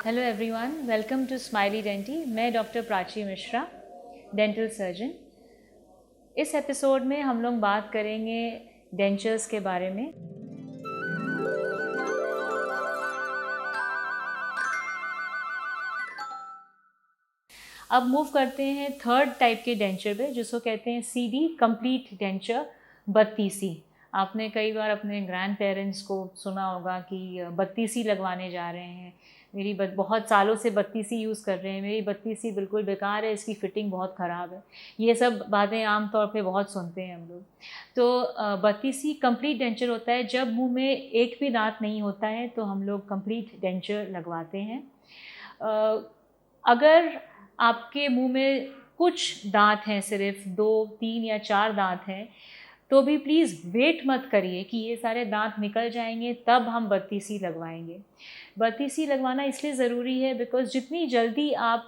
Hello everyone, welcome to smiley denty. मैं doctor Prachi Mishra, dental surgeon. इस episode में हम लोग बात करेंगे डेंचर्स के बारे में। अब मूव करते हैं थर्ड टाइप के डेंचर पे, जिसको कहते हैं सीडी, कंप्लीट डेंचर, बत्तीसी। आपने कई बार अपने ग्रैंड पेरेंट्स को सुना होगा कि बत्तीसी लगवाने जा रहे हैं, मेरी बहुत सालों से बत्तीसी यूज़ कर रहे हैं, मेरी बत्तीसी बिल्कुल बेकार है, इसकी फ़िटिंग बहुत ख़राब है। ये सब बातें आम तौर पे बहुत सुनते हैं हम लोग। तो बत्तीसी कंप्लीट डेंचर होता है। जब मुंह में एक भी दांत नहीं होता है तो हम लोग कंप्लीट डेंचर लगवाते हैं। अगर आपके मुंह में कुछ दांत हैं, सिर्फ 2, 3 या 4 दांत हैं, तो भी प्लीज़ वेट मत करिए कि ये सारे दांत निकल जाएंगे तब हम बत्तीसी लगवाएंगे। बत्तीसी लगवाना इसलिए ज़रूरी है बिकॉज़ जितनी जल्दी आप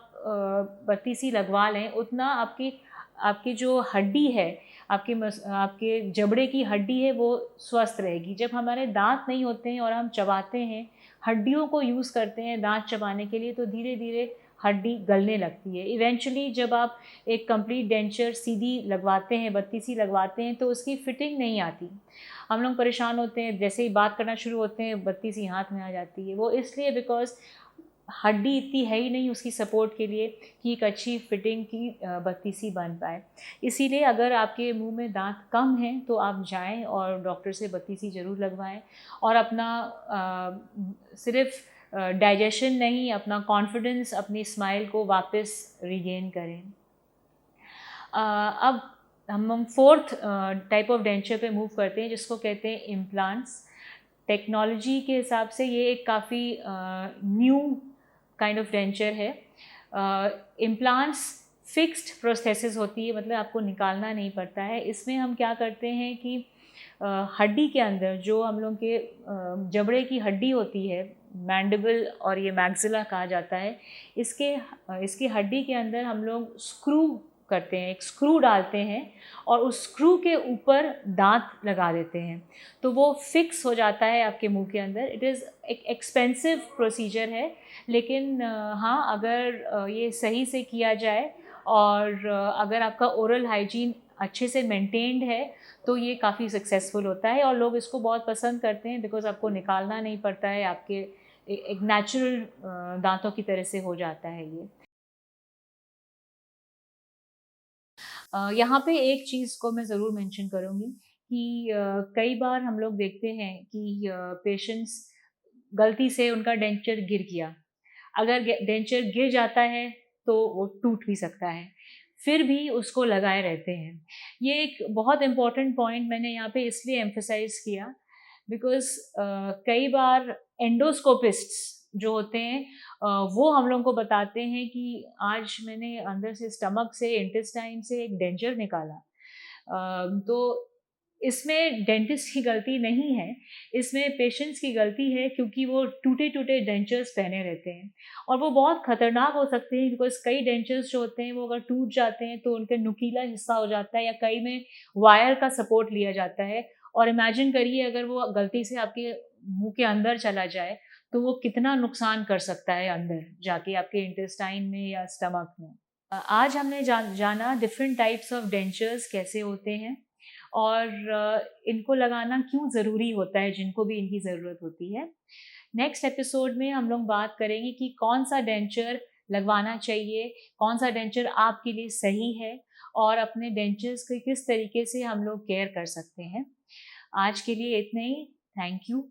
बत्तीसी लगवा लें उतना आपकी जो हड्डी है, आपके जबड़े की हड्डी है, वो स्वस्थ रहेगी। जब हमारे दांत नहीं होते हैं और हम चबाते हैं, हड्डियों को यूज़ करते हैं दांत चबाने के लिए, तो धीरे धीरे हड्डी गलने लगती है। इवेंचुअली जब आप एक कंप्लीट डेंचर सीधी लगवाते हैं, बत्तीसी लगवाते हैं, तो उसकी फिटिंग नहीं आती। हम लोग परेशान होते हैं, जैसे ही बात करना शुरू होते हैं बत्तीसी हाथ में आ जाती है। वो इसलिए बिकॉज़ हड्डी इतनी है ही नहीं उसकी सपोर्ट के लिए कि एक अच्छी फिटिंग की बत्तीसी बन पाए। इसीलिए अगर आपके मुंह में दांत कम हैं तो आप जाएं और डॉक्टर से बत्तीसी ज़रूर लगवाएं और अपना सिर्फ डाइजेशन नहीं, अपना कॉन्फिडेंस, अपनी स्माइल को वापस रिगेन करें। अब हम फोर्थ टाइप ऑफ डेंचर पे मूव करते हैं, जिसको कहते हैं इम्प्लांट्स। टेक्नोलॉजी के हिसाब से ये एक काफ़ी न्यू काइंड ऑफ डेंचर है। इम्प्लांट्स फिक्स्ड प्रोस्थेसिस होती है, मतलब आपको निकालना नहीं पड़ता है। इसमें हम क्या करते हैं कि हड्डी के अंदर जो हम लोग के जबड़े की हड्डी होती है, मैंडिबल और ये मैक्सिला कहा जाता है, इसकी हड्डी के अंदर हम लोग स्क्रू करते हैं, एक स्क्रू डालते हैं और उस स्क्रू के ऊपर दांत लगा देते हैं, तो वो फिक्स हो जाता है आपके मुंह के अंदर। इट इज़ एक एक्सपेंसिव प्रोसीजर है, लेकिन हाँ, अगर ये सही से किया जाए और अगर आपका ओरल हाइजीन अच्छे से मेंटेन्ड है तो ये काफ़ी सक्सेसफुल होता है और लोग इसको बहुत पसंद करते हैं बिकॉज़ आपको निकालना नहीं पड़ता है, आपके एक नेचुरल दांतों की तरह से हो जाता है ये। यहाँ पे एक चीज़ को मैं ज़रूर मेंशन करूँगी कि कई बार हम लोग देखते हैं कि पेशेंट्स गलती से उनका डेंचर गिर गया। अगर डेंचर गिर जाता है तो वो टूट भी सकता है, फिर भी उसको लगाए रहते हैं। ये एक बहुत इम्पोर्टेंट पॉइंट मैंने यहाँ पे इसलिए एम्फसाइज़ किया बिकॉज़ कई बार एंडोस्कोपिस्ट्स जो होते हैं वो हम लोगों को बताते हैं कि आज मैंने अंदर से, स्टमक से, इंटेस्टाइन से एक डेंचर निकाला। तो इसमें डेंटिस्ट की गलती नहीं है, इसमें पेशेंट्स की गलती है, क्योंकि वो टूटे-टूटे डेंचर्स पहने रहते हैं और वो बहुत खतरनाक हो सकते हैं बिकॉज़ कई डेंचर्स जो होते हैं वो अगर टूट जाते हैं तो उनका नुकीला हिस्सा हो जाता है या कई में वायर का सपोर्ट लिया जाता है। और इमेजिन करिए अगर वो गलती से आपके मुँह के अंदर चला जाए तो वो कितना नुकसान कर सकता है अंदर जाके आपके इंटेस्टाइन में या स्टमक में। आज हमने जाना डिफरेंट टाइप्स ऑफ डेंचर्स कैसे होते हैं और इनको लगाना क्यों ज़रूरी होता है जिनको भी इनकी ज़रूरत होती है। नेक्स्ट एपिसोड में हम लोग बात करेंगे कि कौन सा डेंचर लगवाना चाहिए, कौन सा डेंचर आपके लिए सही है और अपने डेंचर्स की किस तरीके से हम लोग केयर कर सकते हैं। आज के लिए इतना ही। Thank you.